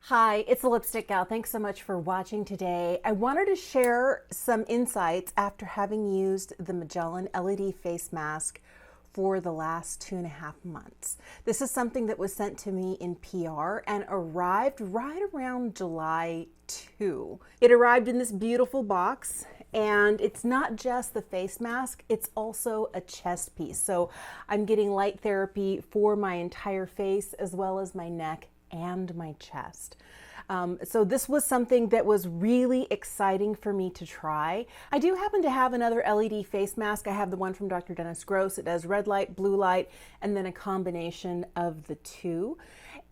Hi, it's the Lipstick Gal. Thanks so much for watching today. I wanted to share some insights after having used the Megelin LED face mask for the last 2.5 months. This is something that was sent to me in PR and arrived right around July 2. It arrived in this beautiful box, and it's not just the face mask, it's also a chest piece. So I'm getting light therapy for my entire face as well as my neck and my chest. So this was something that was really exciting for me to try. I do happen to have another LED face mask. I have the one from Dr. Dennis Gross. It does red light, blue light, and then a combination of the two.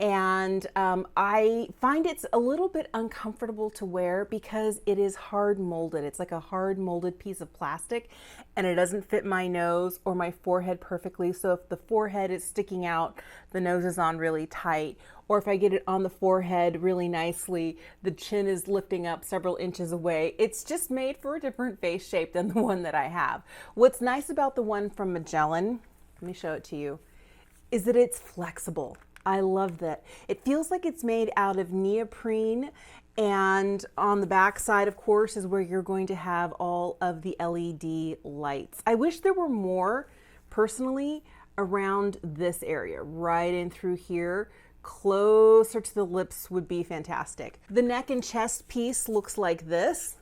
And I find it's a little bit uncomfortable to wear because it is hard molded. It's like a hard molded piece of plastic, and it doesn't fit my nose or my forehead perfectly. So if the forehead is sticking out, the nose is on really tight, or if I get it on the forehead really nicely, the chin is lifting up several inches away. It's just made for a different face shape than the one that I have. What's nice about the one from Megelin, let me show it to you, is that it's flexible. I love that. It feels like it's made out of neoprene, and on the back side, of course, is where you're going to have all of the LED lights. I wish there were more, personally, around this area, right in through here. Closer to the lips would be fantastic. The neck and chest piece looks like this,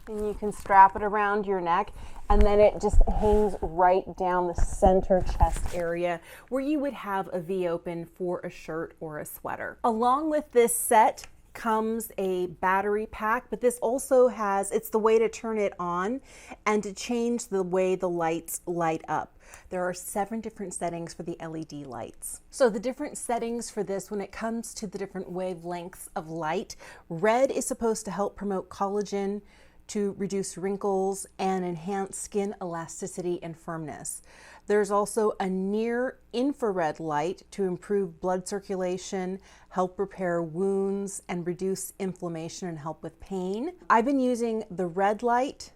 and you can strap it around your neck, and then it just hangs right down the center chest area where you would have a V open for a shirt or a sweater. Along with this set comes a battery pack, but this also has, it's the way to turn it on and to change the way the lights light up. There are 7 different settings for the LED lights. So the different settings for this, when it comes to the different wavelengths of light, red is supposed to help promote collagen, to reduce wrinkles and enhance skin elasticity and firmness. There's also a near infrared light to improve blood circulation, help repair wounds, and reduce inflammation and help with pain. I've been using the red light,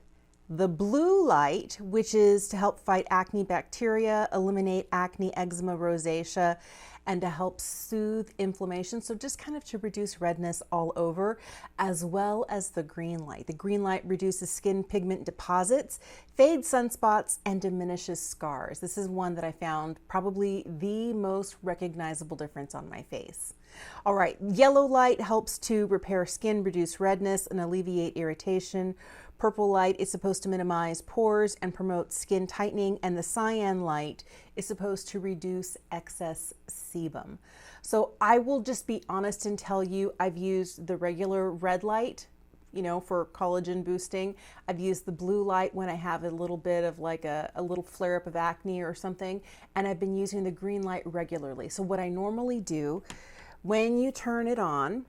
the blue light, which is to help fight acne bacteria, eliminate acne, eczema, rosacea, and to help soothe inflammation. So just kind of to reduce redness all over, as well as the green light. The green light reduces skin pigment deposits, fades sunspots, and diminishes scars. This is one that I found probably the most recognizable difference on my face. All right, yellow light helps to repair skin, reduce redness, and alleviate irritation. Purple light is supposed to minimize pores and promote skin tightening, and the cyan light is supposed to reduce excess sebum. So I will just be honest and tell you, I've used the regular red light, you know, for collagen boosting. I've used the blue light when I have a little bit of like a little flare up of acne or something, and I've been using the green light regularly. So what I normally do, when you turn it on,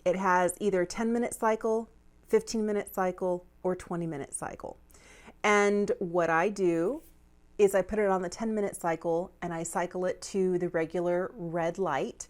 it has either a 10-minute cycle, 15-minute cycle, or 20-minute cycle. And what I do is I put it on the 10-minute cycle and I cycle it to the regular red light.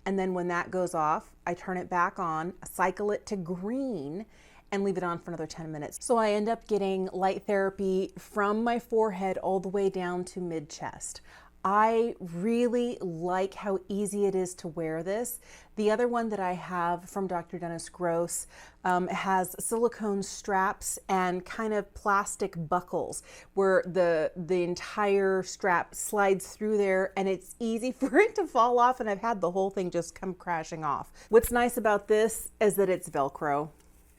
And then when that goes off, I turn it back on, cycle it to green, and leave it on for another 10 minutes. So I end up getting light therapy from my forehead all the way down to mid-chest. I really like how easy it is to wear this. The other one that I have from Dr. Dennis Gross has silicone straps and kind of plastic buckles where the entire strap slides through there, and it's easy for it to fall off, and I've had the whole thing just come crashing off. What's nice about this is that it's Velcro.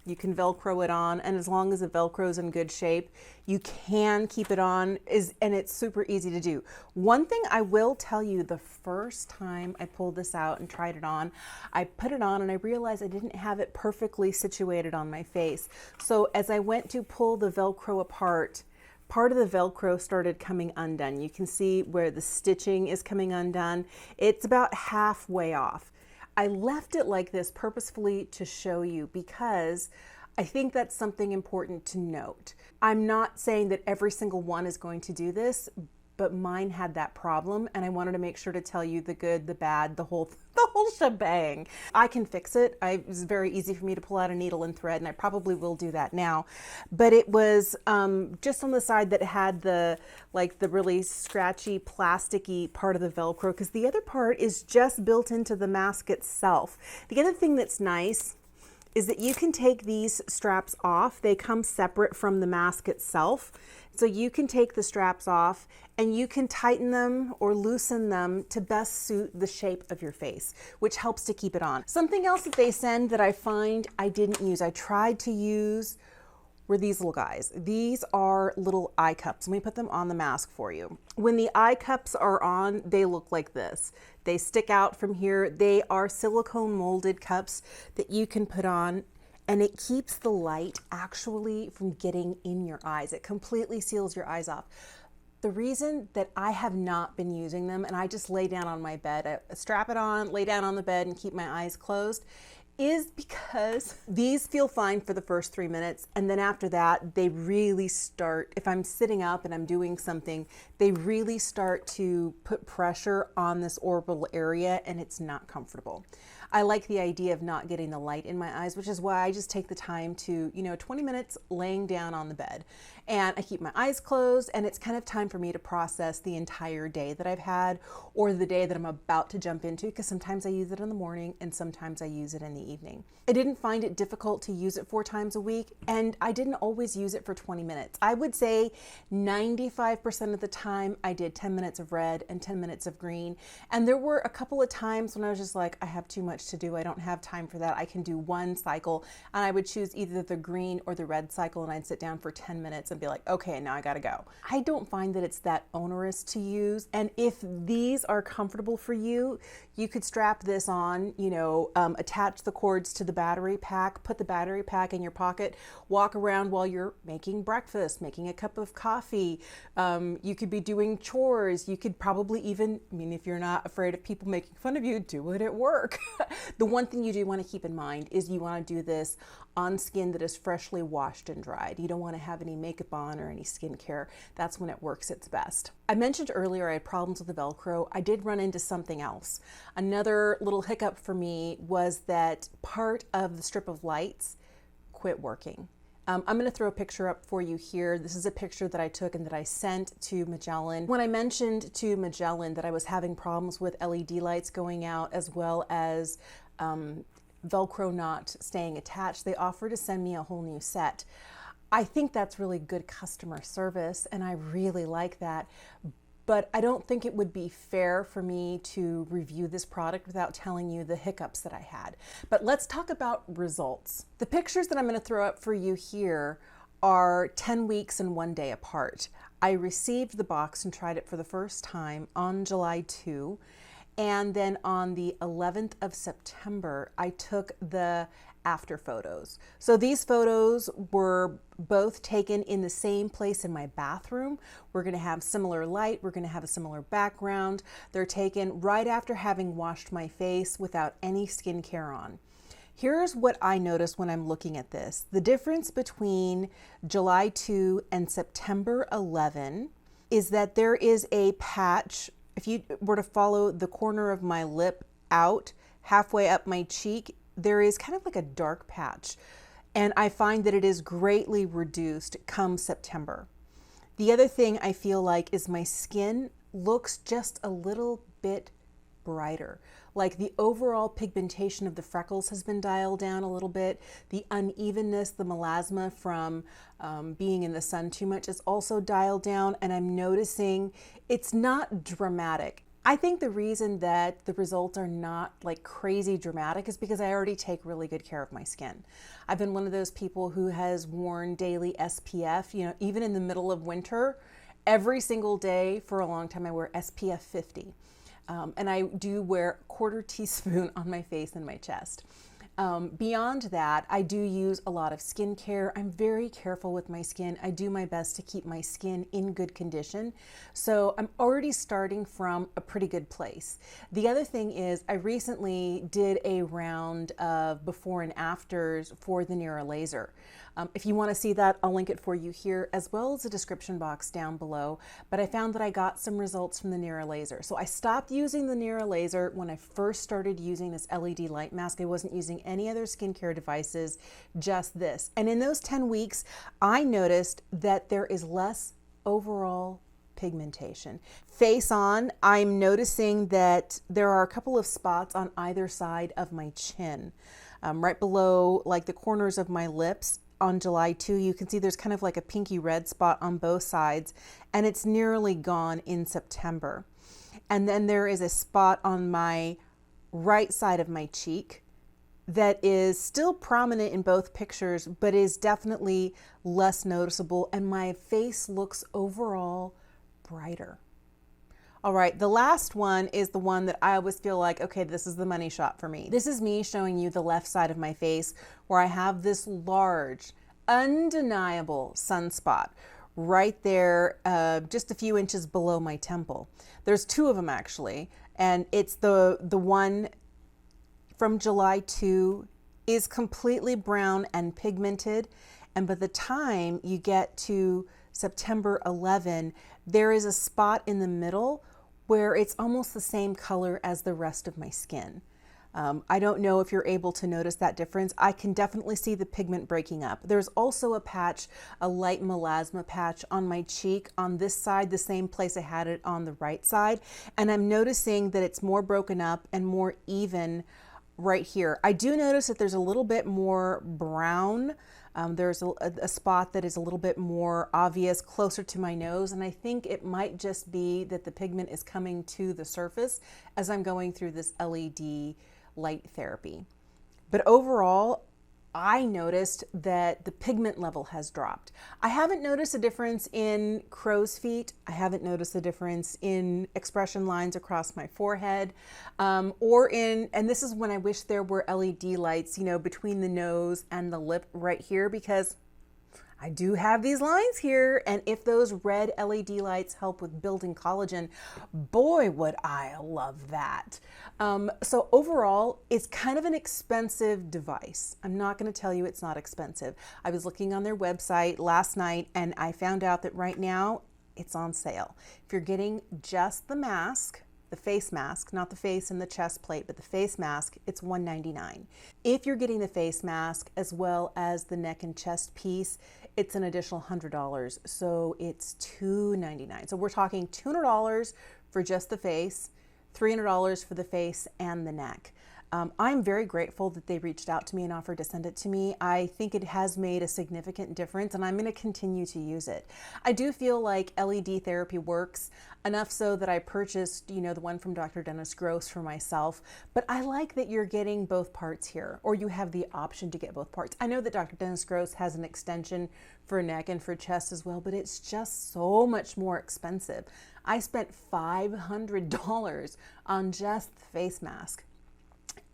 You can Velcro it on, and as long as the Velcro is in good shape, you can keep it on, and it's super easy to do. One thing I will tell you, the first time I pulled this out and tried it on, I put it on and I realized I didn't have it perfectly situated on my face. So as I went to pull the Velcro apart, part of the Velcro started coming undone. You can see where the stitching is coming undone. It's about halfway off. I left it like this purposefully to show you because I think that's something important to note. I'm not saying that every single one is going to do this, but mine had that problem, and I wanted to make sure to tell you the good, the bad, the whole the whole shebang. I can fix it. It was very easy for me to pull out a needle and thread, and I probably will do that now. But it was just on the side that had the really scratchy, plasticky part of the Velcro, because the other part is just built into the mask itself. The other thing that's nice is that you can take these straps off. They come separate from the mask itself. So you can take the straps off and you can tighten them or loosen them to best suit the shape of your face, which helps to keep it on. Something else that they send that I find I didn't use, I tried to use, were these little guys. These are little eye cups. Let me put them on the mask for you. When the eye cups are on, they look like this. They stick out from here. They are silicone molded cups that you can put on, and it keeps the light actually from getting in your eyes. It completely seals your eyes off. The reason that I have not been using them, and I just lay down on my bed, I strap it on, lay down on the bed and keep my eyes closed, is because these feel fine for the first 3 minutes, and then after that they really start, if I'm sitting up and I'm doing something, they really start to put pressure on this orbital area, and it's not comfortable. I like the idea of not getting the light in my eyes, which is why I just take the time to, 20 minutes laying down on the bed, and I keep my eyes closed, and it's kind of time for me to process the entire day that I've had, or the day that I'm about to jump into, because sometimes I use it in the morning and sometimes I use it in the evening. I didn't find it difficult to use it 4 times a week, and I didn't always use it for 20 minutes. I would say 95% of the time I did 10 minutes of red and 10 minutes of green, and there were a couple of times when I was just like, I have too much to do, I don't have time for that, I can do one cycle, and I would choose either the green or the red cycle, and I'd sit down for 10 minutes and be like, okay, now I gotta go. I don't find that it's that onerous to use, and if these are comfortable for you, you could strap this on, attach the cords to the battery pack, put the battery pack in your pocket, walk around while you're making breakfast, making a cup of coffee. You could be doing chores. You could probably even, if you're not afraid of people making fun of you, do it at work. The one thing you do want to keep in mind is you want to do this on skin that is freshly washed and dried. You don't want to have any makeup on or any skincare. That's when it works its best. I mentioned earlier I had problems with the Velcro. I did run into something else. Another little hiccup for me was that part of the strip of lights quit working. I'm going to throw a picture up for you here. This is a picture that I took and that I sent to Megelin. When I mentioned to Megelin that I was having problems with LED lights going out, as well as Velcro not staying attached, they offered to send me a whole new set. I think that's really good customer service, and I really like that. But I don't think it would be fair for me to review this product without telling you the hiccups that I had. But let's talk about results. The pictures that I'm going to throw up for you here are 10 weeks and 1 day apart. I received the box and tried it for the first time on July 2. And then on the 11th of September, I took the after photos. So these photos were both taken in the same place in my bathroom. We're going to have similar light. We're going to have a similar background. They're taken right after having washed my face without any skincare on. Here's what I noticed when I'm looking at this. The difference between July 2 and September 11 is that there is a patch. If you were to follow the corner of my lip out halfway up my cheek, there is kind of like a dark patch, and I find that it is greatly reduced come September. The other thing I feel like is my skin looks just a little bit brighter. Like the overall pigmentation of the freckles has been dialed down a little bit. The unevenness, the melasma from being in the sun too much is also dialed down, and I'm noticing it's not dramatic. I think the reason that the results are not like crazy dramatic is because I already take really good care of my skin. I've been one of those people who has worn daily SPF, even in the middle of winter, every single day for a long time I wear SPF 50. And I do wear a 1/4 teaspoon on my face and my chest. Beyond that, I do use a lot of skincare. I'm very careful with my skin. I do my best to keep my skin in good condition. So I'm already starting from a pretty good place. The other thing is I recently did a round of before and afters for the Neuro laser. If you want to see that, I'll link it for you here as well as the description box down below. But I found that I got some results from the Neuro laser. So I stopped using the Neuro laser when I first started using this LED light mask. I wasn't using any other skincare devices, just this. And in those 10 weeks, I noticed that there is less overall pigmentation. Face on, I'm noticing that there are a couple of spots on either side of my chin, right below like the corners of my lips. On July 2, you can see there's kind of like a pinky red spot on both sides, and it's nearly gone in September. And then there is a spot on my right side of my cheek that is still prominent in both pictures, but is definitely less noticeable, and my face looks overall brighter. All right, the last one is the one that I always feel like, okay, this is the money shot for me. This is me showing you the left side of my face where I have this large, undeniable sunspot right there, just a few inches below my temple. There's two of them actually, and it's the one from July 2 is completely brown and pigmented, and by the time you get to September 11, there is a spot in the middle where it's almost the same color as the rest of my skin. I don't know if you're able to notice that difference. I can definitely see the pigment breaking up. There's also a patch, a light melasma patch on my cheek on this side, the same place I had it on the right side. And I'm noticing that it's more broken up and more even right here. I do notice that there's a little bit more brown. There's a spot that is a little bit more obvious closer to my nose, and I think it might just be that the pigment is coming to the surface as I'm going through this LED light therapy. But overall, I noticed that the pigment level has dropped. I haven't noticed a difference in crow's feet. I haven't noticed a difference in expression lines across my forehead, and this is when I wish there were LED lights, between the nose and the lip right here, because I do have these lines here, and if those red LED lights help with building collagen, boy, would I love that. So overall, it's kind of an expensive device. I'm not going to tell you it's not expensive. I was looking on their website last night, and I found out that right now it's on sale. If you're getting just the mask, the face mask, not the face and the chest plate, but the face mask, it's $199. If you're getting the face mask as well as the neck and chest piece, it's an additional $100. So it's $299. So we're talking $200 for just the face, $300 for the face and the neck. I'm very grateful that they reached out to me and offered to send it to me. I think it has made a significant difference, and I'm going to continue to use it. I do feel like LED therapy works enough so that I purchased, the one from Dr. Dennis Gross for myself, but I like that you're getting both parts here, or you have the option to get both parts. I know that Dr. Dennis Gross has an extension for neck and for chest as well, but it's just so much more expensive. I spent $500 on just the face mask.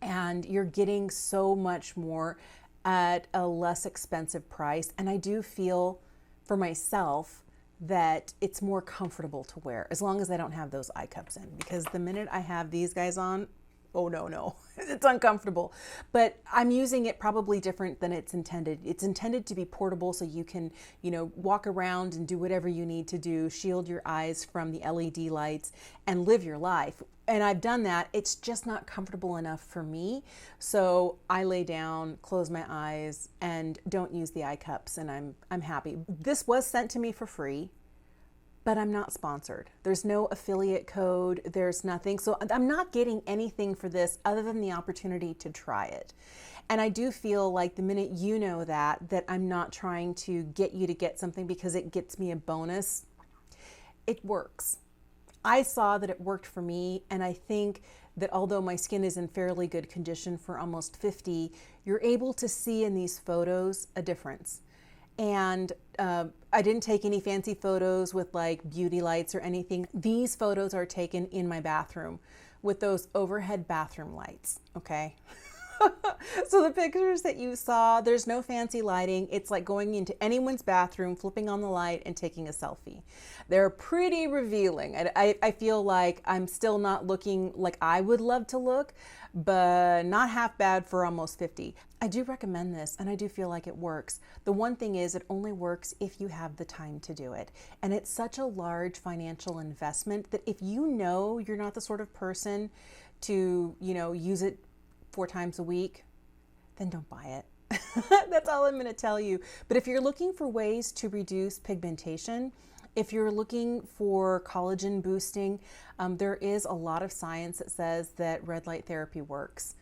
And you're getting so much more at a less expensive price. And I do feel for myself that it's more comfortable to wear as long as I don't have those eye cups in, because the minute I have these guys on, oh no, it's uncomfortable. But I'm using it probably different than it's intended. It's intended to be portable so you can, walk around and do whatever you need to do, shield your eyes from the LED lights and live your life. And I've done that. It's just not comfortable enough for me. So I lay down, close my eyes, and don't use the eye cups, and I'm happy. This was sent to me for free, but I'm not sponsored. There's no affiliate code, there's nothing. So I'm not getting anything for this other than the opportunity to try it. And I do feel like the minute you know that I'm not trying to get you to get something because it gets me a bonus, it works. I saw that it worked for me, and I think that although my skin is in fairly good condition for almost 50, you're able to see in these photos a difference. And I didn't take any fancy photos with like beauty lights or anything. These photos are taken in my bathroom with those overhead bathroom lights, okay? So the pictures that you saw, there's no fancy lighting. It's like going into anyone's bathroom, flipping on the light and taking a selfie. They're pretty revealing. I feel like I'm still not looking like I would love to look, but not half bad for almost 50. I do recommend this and I do feel like it works. The one thing is it only works if you have the time to do it. And it's such a large financial investment that if you know you're not the sort of person to, use it 4 times a week, then don't buy it. That's all I'm going to tell you. But if you're looking for ways to reduce pigmentation, if you're looking for collagen boosting, there is a lot of science that says that red light therapy works.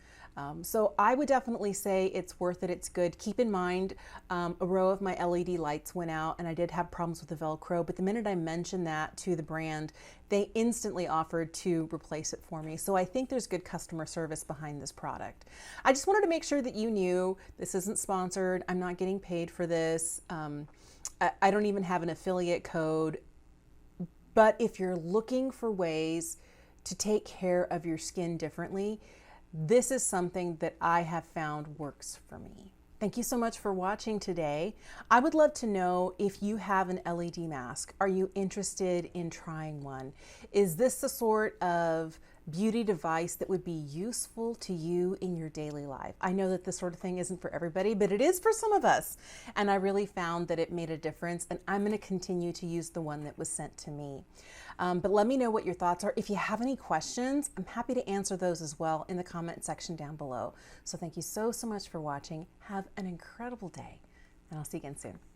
So I would definitely say it's worth it. It's good. Keep in mind, a row of my LED lights went out and I did have problems with the Velcro, but the minute I mentioned that to the brand, they instantly offered to replace it for me. So I think there's good customer service behind this product. I just wanted to make sure that you knew this isn't sponsored. I'm not getting paid for this. I don't even have an affiliate code. But if you're looking for ways to take care of your skin differently, this is something that I have found works for me. Thank you so much for watching today. I would love to know if you have an LED mask. Are you interested in trying one? Is this the sort of beauty device that would be useful to you in your daily life? I know that this sort of thing isn't for everybody, but it is for some of us. And I really found that it made a difference, and I'm going to continue to use the one that was sent to me. But let me know what your thoughts are. If you have any questions, I'm happy to answer those as well in the comment section down below. So thank you so much for watching. Have an incredible day, and I'll see you again soon.